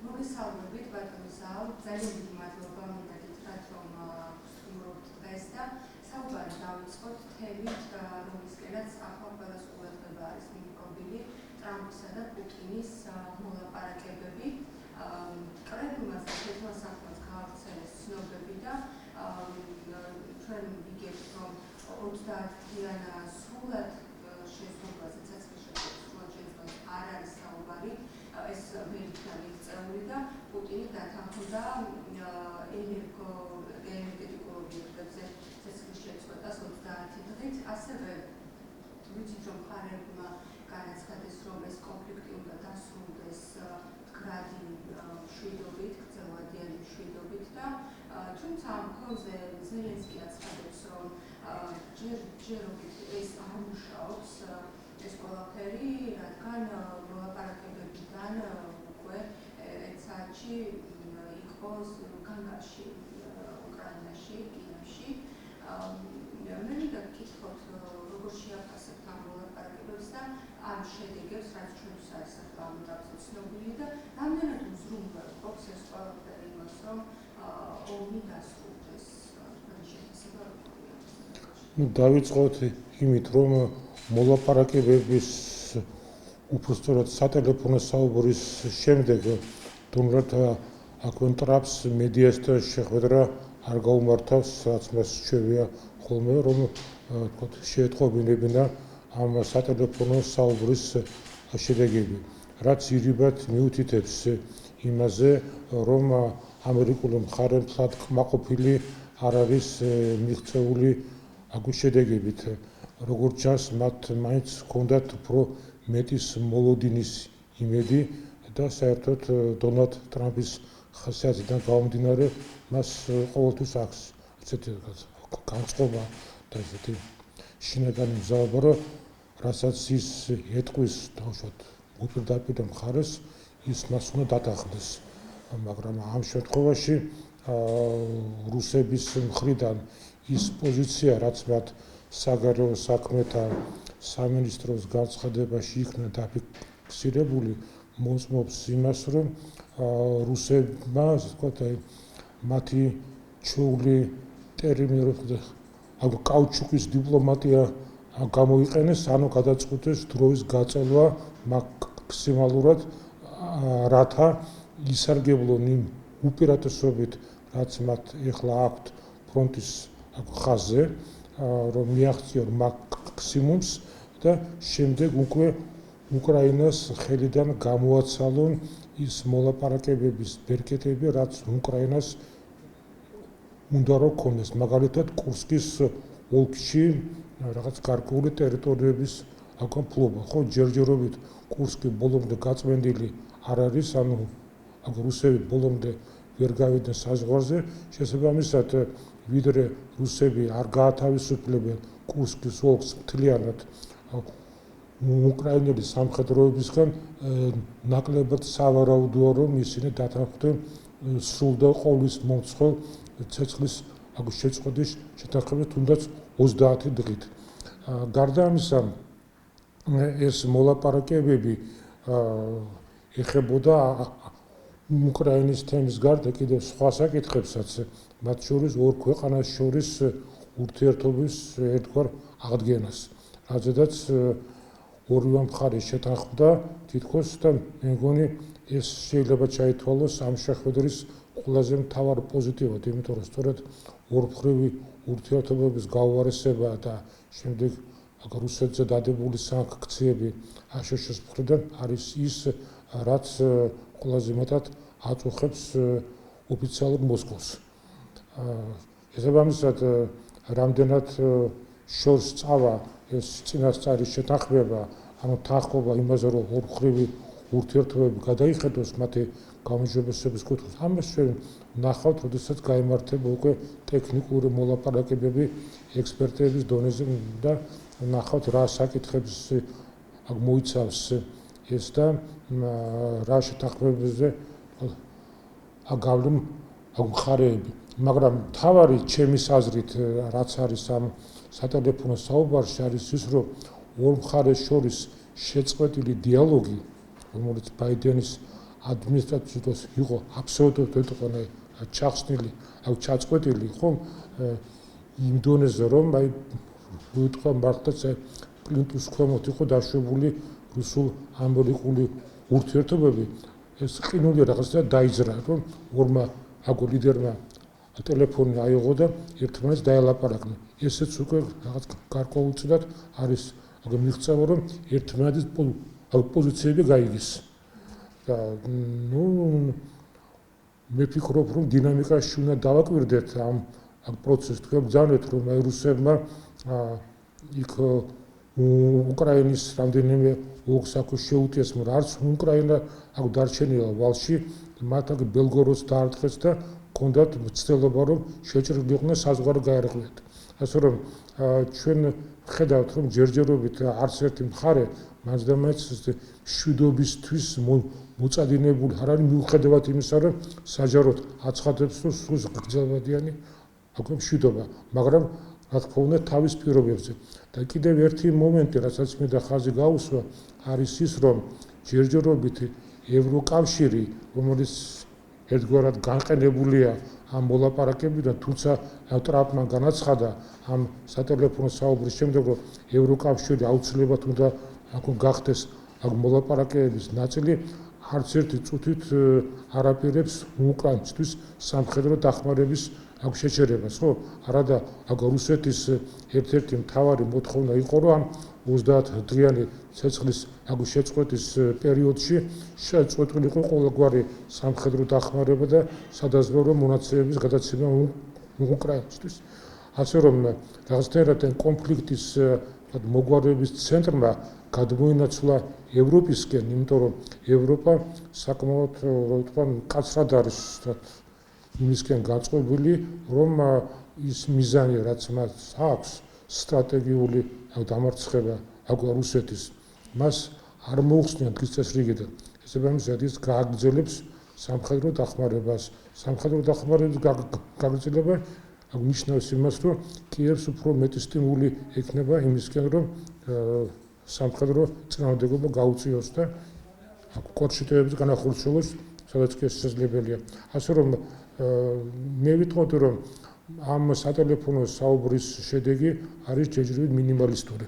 მოგესალმებით ბატონო ზალ, ძალიან დიდი მადლობა მოგეთით რომ ვსწრებთ დღეს და საუბარი დავიწყოთ თემით, რომლისკენაც ახლა ყველას ყურადღება არის მიკრობილი ტრამპისა და პუტინის მოლაპარაკებები. კრემლმა ხელმასახმელს გაავრცელეს ცნობები და ჩვენ ვიგებთ, რომ 30-დან სრულად შესაძლებლობაზე არ არის საუბარი, ეს ვერ იქნა მიღწეული და პუტინი დათანხმდა ენერგეტიკულ ობიექტებზე ცეცხლის შეწყვეტას 30 დღით. ასევე ვიცით, რომ მხარეებმა განაცხადეს, რომ ეს კონფლიქტი უნდა დასრულდეს მდგრადი მშვიდობით, გრძელვადიანი მშვიდობით და თუმცა ამ ფონზე ზელენსკი აცხადებს, რომ ჯერჯერობით ეს არ მუშაობს ეს ყველაფერი, რადგან მოლაპარაკებებიდან უკვე ერთ საათში იყო განგაში, უკრაინაში, კიევში. მე მინდა გკითხოთ, როგორ შეაფასებთ ამ მოლაპარაკებებს და ამ შედეგებს, რაც ჩვენთვის არის ახლა ამ etapზე ცნობილი და რამდენად უზრუნველყოფს ეს ყველაფერი იმას, რომ ომი დასრულდეს. თქვენი შეფასება როგორია? დავიწყოთ იმით, რომ მოლაპარაკებების უბრალოდ სატელეფონო საუბრის შემდეგ თუნდაც აქვენ ტრაპს მედიასთან შეხვედრა არ გაუმართავს, რაც მას შეგვია ხოლმე, რომ შეეთხოვებინა ამ სატელეფონო საუბრის შედეგები, რაც ირიბად მიუთითებს იმაზე, რომ ამერიკული მხარე მთლად კმაყოფილი არ არის მიღწეული აგუს შედეგებით. როგორც ჩანს, მათ მაინც ჰქონდათ უფრო მეტის მოლოდინის იმედი და საერთოდ დონალდ ტრამპის ხასიათიდან გამომდინარე, მას ყოველთვის აქვს ესეთი განწყობა და ესეთი შინაგანი მზაობა, რასაც ის ეტყვის თავშოთ უპირდაპირ მხარეს, ის მას უნდა დათანხმდეს. მაგრამ ამ შემთხვევაში რუსების მხრიდან ის პოზიცია, რაც მათ საგარეო საქმეთა სამინისტროს განცხადებაში იქნა დაფიქსირებული, მოსმობს იმას, რომ რუსებმა, ასე ვთქვათ, მათი ჩვეული ტერმინები, კაუჩუკის დიპლომატია გამოიყენეს, ანუ გადაწყვიტეს დროის გაწელვა მაქსიმალურად, რათა ისარგებლონ იმ უპირატესობით, რაც მათ ეხლა აქვთ ფრონტის ხაზზე, რომ მიაღწიონ მაქსიმუმს და შემდეგ უკვე უკრაინას ხელიდან გამოაცალონ ის მოლაპარაკებების ბერკეტები, რაც უკრაინას უნდა რომ ქონდეს. მაგალითად, კურსკის ოლქში რაღაც გარკვეული ტერიტორიების აკმაყოფილება, ხო, ჯერჯერობით კურსკი ბოლომდე გაწმენდილი არ არის, ანუ რუსები ბოლომდე ვერ გავიდნენ საზღვარზე, შესაბამისად ვიდრე რუსები არ გაათავისუფლებენ კურსკის ოლქს მთლიანად უკრაინელი სამხედროებისგან, ნაკლებად სავარაუდოა, რომ ისინი დათანხმდნენ სრულ და ყოვლის მომცველ ცეცხლის შეწყვეტის შეთანხმებას თუნდაც 30 დღით. გარდა ამისა, ეს მოლაპარაკებები ეხებოდა უკრაინის თემის გარდა კიდევ სხვა საკითხებსაც, მათ შორის ორ ქვეყანას შორის ურთიერთობის ერთგვარ აღდგენას, რადგანაც ორივე მხარე შეთანხმდა თითქოს და მე მგონი ეს შეიძლება ჩაითვალოს ამ შეხვედრის ყველაზე მთავარ პოზიტივად, იმიტომ რომ სწორედ ორმხრივი ურთიერთობების გაუარესება და შემდეგ რუსეთზე დადებული სანქციები აშშ-ის მხრიდან არის ის, რაც ყველაზე მეტად აწუხებს ოფიციალურ მოსკოვს. შესაბამისად, რამდენად შორს წავა ეს წინასწარის შეთანხმება, ანუ თანხმობა იმაზე, რომ ორმხრივი ურთიერთობები გადაიხედოს მათი გაუმჯობესების კუთხით. ამას ჩვენ ვნახავთ, როდესაც გაიმართება უკვე ტექნიკური მოლაპარაკებები ექსპერტების დონეზე და ვნახავთ, რა საკითხებს მოიცავს ეს და რა შეთანხმებებზე გავლენ მხარეები. მაგრამ თავარი ჩემის აზრით, რაც არის ამ სატელეფონო საუბარში, არის ის, რომ ორ მხარეს შორის შეწყვეტილი დიალოგი, რომელიც ბაიდენის ადმინისტრაციას იყო აბსოლუტურად ჩახსნილი, ჩაწყვეტილი, ხომ იმ დონეზე რომ აი ვიტყვა მართლაც პლინტუს ქვემოთ იყო დაშვებული რუსულ-ამერიკული ურთიერთობები, ეს ყინული რაღაცა დაიძრა, რომ ორმა აგო ლიდერმა ტელეფონი აიღო და ერთმანეთს დაელაპარაკნენ. ესეც უკვე რაღაც გარკვეულწილად არის მიღწევა, რომ ერთმანეთის პოზიციები გაიგეს. და მე ვფიქრობ, რომ დინამიკაში უნდა დავაკვირდეთ ამ პროცესს. თქვენ ბრძანეთ, რომ აი რუსებმა იქ უკრაინის რამდენიმე ოლქს შეუტიეს, მაგრამ არც უკრაინა აქ დარჩენილა ვალში, მათ აქ ბელგოროდს დაარტყეს და ჰქონდათ მცდელობა, რომ შეჭრილიყვნენ საზღვარი გაერღვიათ. ასე რომ ჩვენ ხედავთ, რომ ჯერჯერობით არც ერთი მხარე მაინც და მაინც მშვიდობისთვის მოწადინებული არ არის, მიუხედავად იმისა, რომ საჯაროდ აცხადებს, რომ სულ გრძელვადიანი აქვს მშვიდობა, მაგრამ რა თქმა უნდა თავის პირობებზე. და კიდევ ერთი მომენტი, რასაც მე და ხაზი გაუსვა, არის ის, რომ ჯერჯერობით ევროკავშირი, რომელიც ერთგვარად განყენებულია ამ მოლაპარაკებიდან, თუმცა ტრამპმა განაცხადა ამ სატელეფონო საუბრის შემდეგ, რომ ევროკავშირი აუცილებლად უნდა გახდეს ამ მოლაპარაკებების ნაწილი, არც ერთი წუთით არ აპირებს უკრაინისთვის სამხედრო დახმარების შეჩერებას, ხო? არადა რუსეთის ერთ-ერთი მთავარი მოთხოვნა იყო, რომ ამ 30 დღიანი ცეცხლის შეწყვეტის პერიოდში შეწყვეტილიყო ყოველგვარი სამხედრო დახმარება და სადაზვერვო მონაცემების გადაცემა უკრაინისთვის. ასე რომ რაღაცნაირად კონფლიქტის მოგვარების ცენტრმა გადმოინაცვლა ევროპისკენ, იმიტომ რომ ევროპა საკმაოდ მკაცრად არის იმისკენ გაწყობილი, რომ ის მიზანი, რაც მას აქვს, სტრატეგიული დამარცხება რუსეთის, მას არ მოუხსნიან დღის წესრიგიდან. შესაბამისად, ის გააგრძელებს სამხედრო დახმარებას. სამხედრო დახმარების გაგრძელება ნიშნავს იმას, რომ კიევს უფრო მეტი სტიმული ექნება იმისკენ, რომ სამხედრო წინააღმდეგობა გაუწიოს და კორჩიტოების განახორციელოს, სადაც კი შესაძლებელია. ასე რომ მე ვიტყოდი, რომ ამ სატელეფონო საუბრის შედეგი არის ჯერჯერობით მინიმალისტური.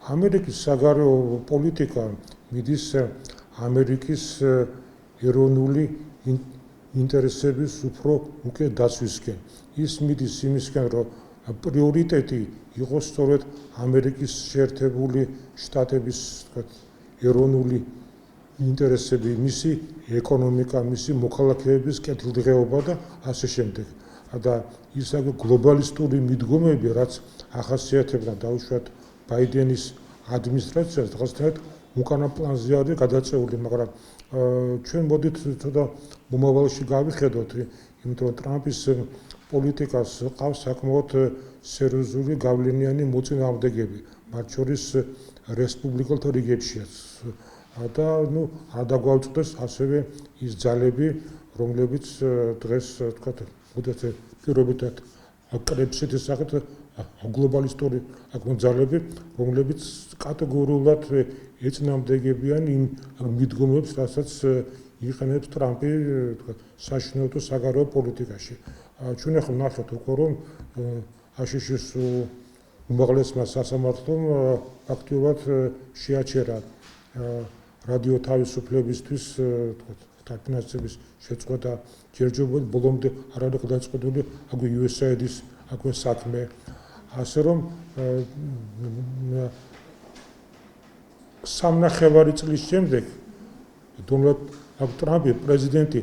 ამერიკის საგარეო პოლიტიკა მიდის ამერიკის ეროვნული ინტერესების უფრო უკვე დაცვისკენ. ის მიდის იმისკენ, რომ პრიორიტეტი იყოს სწორედ ამერიკის შეერთებული შტატების ეროვნული ინტერესები, მისი ეკონომიკა, მისი მოქალაქეების კეთილდღეობა და ასე შემდეგ. და ის გლობალისტური მიდგომები, რაც ახასიათებდა დაუშვათ ბაიდენის ადმინისტრაციას, დღესდღეობით უკანა პლანზე არის გადაწეული, მაგრამ ჩვენ მოდით ცოტა მომავალში გავიხედოთ, იმიტომ რომ ტრამპის პოლიტიკას ყავს საკმაოდ სერიოზული გავლენიანი მოწინააღმდეგები, მათ შორის რესპუბლიკელთა რიგებშიაც. და არ დაგვაუწყდეს ასევე ის ძალები, რომლებიც დღეს თქვათ, მოდით პირობითად კრებსით ისახეთ გლობალისტური ძალები, რომლებიც კატეგორიულად ეწინააღმდეგებიან იმ მიდგომებს, რასაც იყენებს ტრამპი საშინაო საგარეო პოლიტიკაში. ჩვენ ახლა ნახეთ უკვე, რომ აშშ-ის უმაღლესმა სასამართლომ აქტიურად შეაჩერა რადიო თავისუფლებისთვის დაფინანსების შეწყვეტა, ჯერჯერობით ბოლომდე არ არის გადაწყვეტილი USAID-ის საქმე. ასე რომ სამნახევარი წლის შემდეგ დონალდ ტრამპი პრეზიდენტი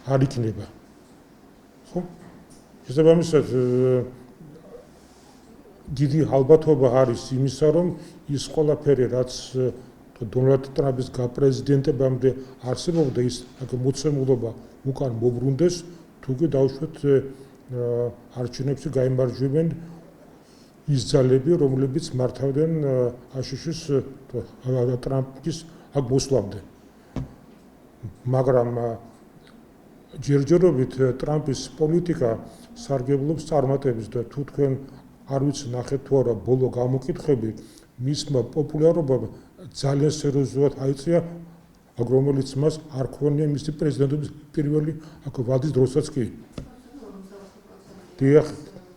არ იქნება. ხო? შესაბამისად დიდი ალბათობა არის იმისა, რომ ის ყველაფერი, რაც დონალდ ტრამპის გაპრეზიდენტებამდე არსებობდა, ის მოცემულობა უკან მობრუნდეს, თუ კი დაუშვათ არჩევნებში გაიმარჯვებენ ის ძალები, რომლებიც მართავდნენ აშშ-ის ტრამპის მოსვლამდე. მაგრამ ჯერჯერობით ტრამპის პოლიტიკა სარგებლობს წარმატების და თუ თქვენ არ ვიცი ნახეთ თუ არა ბოლო გამოკითხები მისმა პოპულარობამ ძალიან სერიოზულად აიწია, რომელიც მას არ ქონია მისი პრეზიდენტობის პირველი ვადის დროსაც კი. დიახ,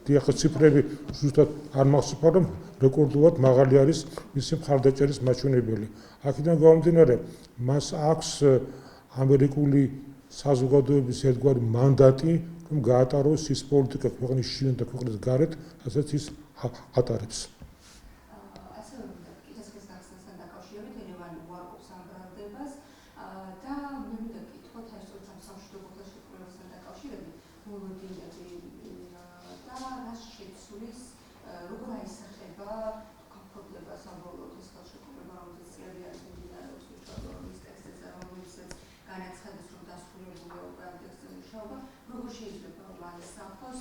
ციფრები ზუსტად არ მახსოვს, რომ რეკორდულად მაღალი არის მისი მხარდაჭერის მაჩვენებელი. აქედან გამომდინარე, მას აქვს ამერიკული საზოგადოების ერთგვარი მანდატი, რომ გაატაროს ის პოლიტიკა ქვეყნის შიგნით და ქვეყნის გარეთ, რასაც ის ატარებს. ასევე კითხვის გახსნასთან დაკავშირებით ერევანი უარყოფს ამ ბრალდებას და მე მინდა გკითხოთ აი სწორედ ამ სამშვიდობო ხელშეკრულებასთან დაკავშირებით მოლოდინები და რას შეცვლის, როგორ აისახება გაფორმება საბოლოოდ ეს ხელშეკრულება, რომელიც წლები არის მიმდინარეობს მუშაობა ის ტექსტზე, რომელსაც განაცხადეს, რომ დასრულებულია უკვე ამ ტექსტზე მუშაობა, როგორ შეიძლება აისახოს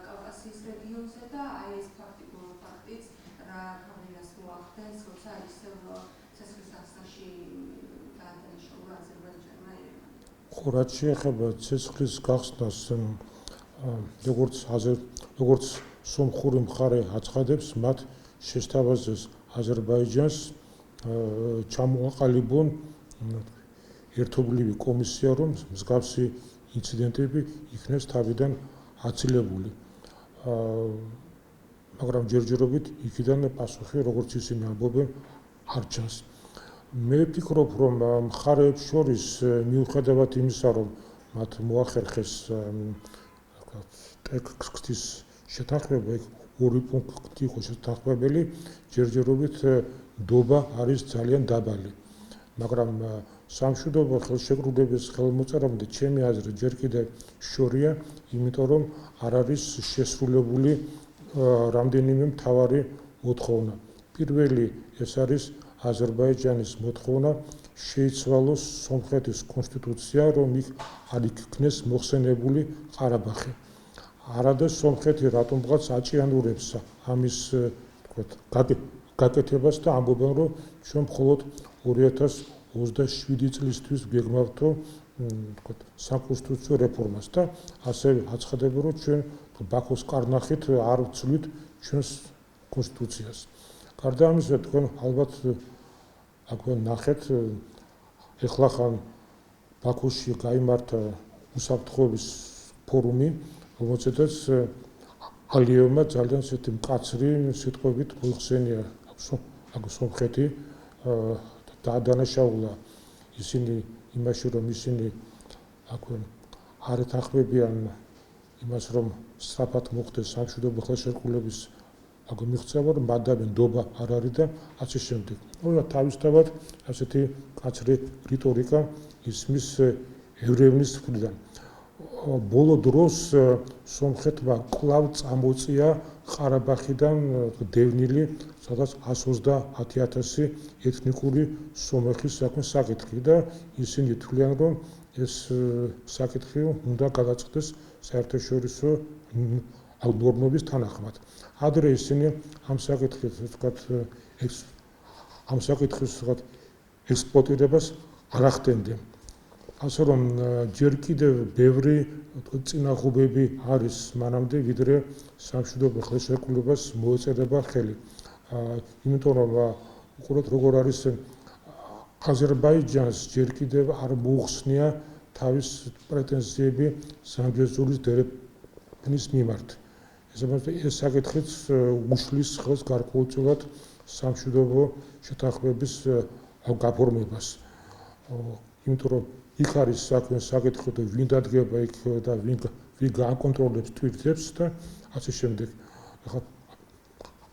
კავკასიის რეგიონზე და აი ეს ფაქტიც რა გავლენას მოახდენს, როცა ისევ ცეცხლის გახსნაში დაადანაშაულა აზერბაიჯანმა ერევანი. ხო, რაც შეეხება ცეცხლის გახსნას, როგორც სომხური მხარე აცხადებს, მათ შესთავაზეს აზერბაიჯანს ჩამოაყალიბონ ერთობლივი კომისია, რომ მსგავსი ინციდენტები იქნეს თავიდან აცილებული. მაგრამ ჯერჯერობით იქიდან პასუხი, როგორც ისინი ამბობენ, არ ჩანს. მე ვფიქრობ, რომ მხარეებს შორის მიუხედავად იმისა, რომ მათ მოახერხეს ტექსტის შეთანხმება, ორი პუნქტი იყო შეთანხმებელი, ჯერჯერობით ნდობა არის ძალიან დაბალი. მაგრამ სამშვიდობო ხელშეკრულების ხელმოწერამდე ჩემი აზრით ჯერ კიდევ შორია, იმიტომ რომ არ არის შესრულებული რამდენიმე მთავარი მოთხოვნა. პირველი ეს არის აზერბაიჯანის მოთხოვნა შეიცვალოს სომხეთის კონსტიტუცია, რომ იქ არ იქნეს მოხსენებული ყარაბაღი. არადა სომხეთი რატომღაც აჭიანურებს ამის გაკეთებას და ამბობენ, რომ ჩვენ მხოლოდ 2027 წლისთვის გვეგმავთო საკონსტიტუციო რეფორმას და ასევე აცხადებენ, რომ ჩვენ ბაქოს კარნახით არ ვცვლით ჩვენს კონსტიტუციას. გარდა ამისა, თქვენ ალბათ ნახეთ, ეხლა ხან ბაქოში გაიმართა უსაფრთხოების ფორუმი, რომელზედაც ალიევმა ძალიან ისეთი მკაცრი სიტყვებით მოიხსენია სომხეთი დაადანაშაულა ისინი იმაში, რომ ისინი არ ეთანხმებიან იმას, რომ სწრაფად მოხდეს სამშვიდობო ხელშეკრულების მიღწევა, რომ მადამე ნდობა არ არის და ასე შემდეგ. თავისთავად ასეთი მკაცრი რიტორიკა ისმის ევრევნის მხრიდან. ბოლო დროს სომხეთმა კვლავ წამოწია ყარაბაღიდან დევნილი სადაც 130,000 ეთნიკური სომეხის საკითხი და ისინი თვლიან, რომ ეს საკითხი უნდა გადაწყდეს საერთაშორისო ნორმების თანახმად. ადრე ისინი ამ საკითხის ექსპლუატირებას არ ახდენდნენ. ასე რომ ჯერ კიდევ ბევრი წინაღობები არის მანამდე, ვიდრე სამშვიდობო ხელშეკრულებას მოეწერება ხელი. იმიტომ რომ უყურეთ როგორ არის აზერბაიჯანს ჯერ კიდევ არ მოუხსნია თავის პრეტენზიები ზანგეზურის დერეფნის მიმართ. ეს საკითხიც უშლის ხელს გარკვეულწილად სამშვიდობო შეთანხმების გაფორმებას. იმიტომ რომ იქ არის საკითხი, ვინ დადგება იქ და ვინ გააკონტროლებს ტვირთებს და ასე შემდეგ.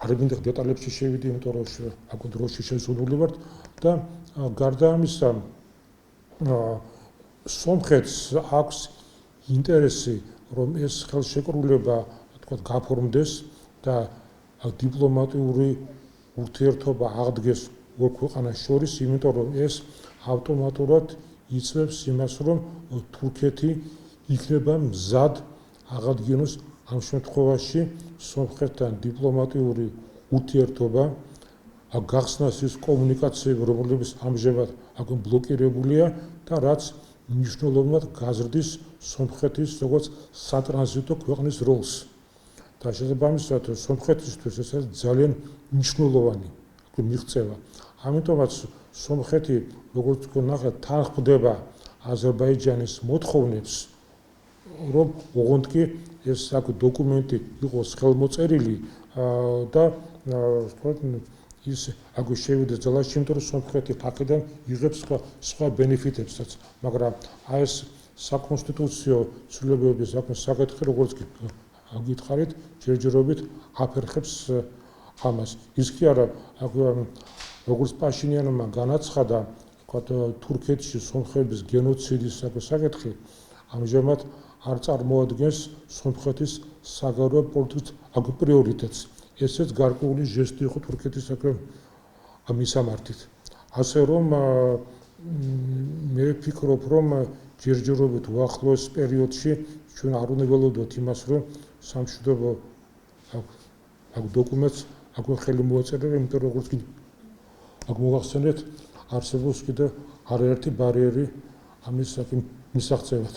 არ მინდა დეტალებში შევიდე, იმიტომ რომ აქ დროში შეზღუდული ვარ და გარდა ამისა სომხეთს აქვს ინტერესი, რომ ეს ხელშეკრულება გაფორმდეს და დიპლომატიური ურთიერთობა აღდგეს ორ ქვეყანას შორის, იმიტომ რომ ეს ავტომატურად იწვევს იმას, რომ თურქეთი იქნება მზად აღადგინოს ამ შემთხვევაში სომხეთთან დიპლომატიური ურთიერთობა გახსნას ის კომუნიკაციები, რომლებიც ამჟამად აქ ბლოკირებულია და რაც მნიშვნელოვნად გაზრდის სომხეთის როგორც სატრანზიტო ქვეყნის როლს. და შესაბამისად სომხეთისთვის ეს არის ძალიან მნიშვნელოვანი მიღწევა. ამიტომაც სომხეთი, როგორც თქვენ ნახეთ, თან ხვდება აზერბაიჯანის მოთხოვნებს, რომ ოღონდ კი ეს აქ დოკუმენტი იყოს ხელმოწერილი და ის აქ შევიდეს ძალაში, იმიტომ რომ სომხეთი აქედან იღებს სხვა ბენეფიტებსაც, მაგრამ ეს საკონსტიტუციო ცვლილებების საკითხი, როგორც კი გითხარით, ჯერჯერობით აფერხებს ამას. ის კი არა, როგორც პაშინიანმა განაცხადა, თურქეთში სომხების გენოციდის საკითხი ამჟამად არ წარმოადგენს სომხეთის საგარეო პოლიტიკის პრიორიტეტს. ესეც გარკვეული ჟესტი იყო თურქეთის მისამართით. ასე რომ მე ვფიქრობ, რომ ჯერჯერობით უახლოეს პერიოდში ჩვენ არ უნდა ველოდოთ იმას, რომ სამშვიდობო დოკუმენტს ხელი მოაწერა, იმიტომ რომ როგორც კიდე მოგახსენეთ, არსებობს კიდევ არაერთი ბარიერი ამის მისაღწევად.